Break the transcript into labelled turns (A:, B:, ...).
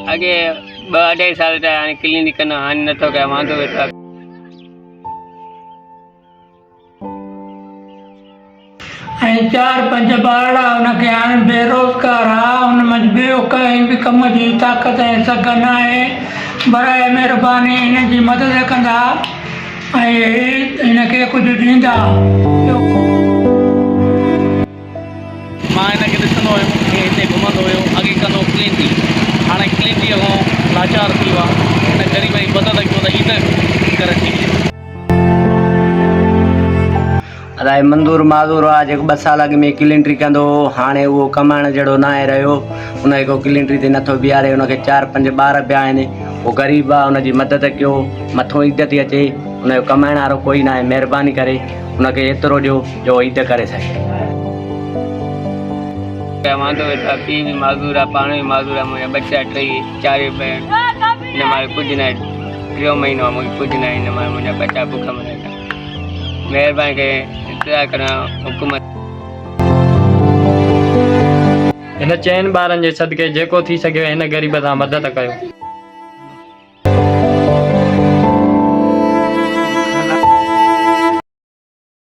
A: अगे 2-2.5 साल था हाणे क्लिनिक न हाणे नथो कयां वांदो वेठो आहे।
B: ऐं 4-5 ॿार हुनखे हाणे बेरोज़गार आहे, हुन में ॿियो कंहिं बि कम जी ताक़त ऐं सघन आहे। बराए महिरबानी हिन जी मदद कंदा ऐं हिनखे कुझु ॾींदा।
C: मां हिनखे ॾिसंदो हुयुमि कि हिते घुमंदो हुयो, अॻे कंदो क्लीनिक, हाणे क्लीनिक खां लाचार थी वियो आहे। हिन ग़रीब जी मदद कयो त ईद करे थी।
D: अलाए मंदूर माज़ूर आहे जेको 2 साल अॻु में क्लीनिक कंदो हो, हाणे उहो कमाइण जहिड़ो न आहे रहियो। हुनखे को क्लीनिक ते नथो बीहारे, हुनखे 4-5 ॿार पिया आहिनि, उहो ग़रीब आहे, हुनजी मदद कयो। मथां ईद थी अचे, हुनजो कमाइण वारो कोई न आहे, महिरबानी करे हुनखे एतिरो ॾियो जो ईद करे सघे।
A: वांदो वेठो आहे, पीउ बि माज़ूर आहे, पाण बि माज़ूर आहे, मुंहिंजा बच्चा 3-4 पिया आहिनि। हिन महिल कुझु न आहे, 3 महीनो आहे, मूंखे कुझु न आहे। हिन महिल मुंहिंजा बच्चा बुख मरनि था। महिरबानी करे इंतज़ारु करण हुकूमत।
E: हिन 4 ॿारनि जे सदके जेको थी सघे हिन ग़रीब सां मदद कयो।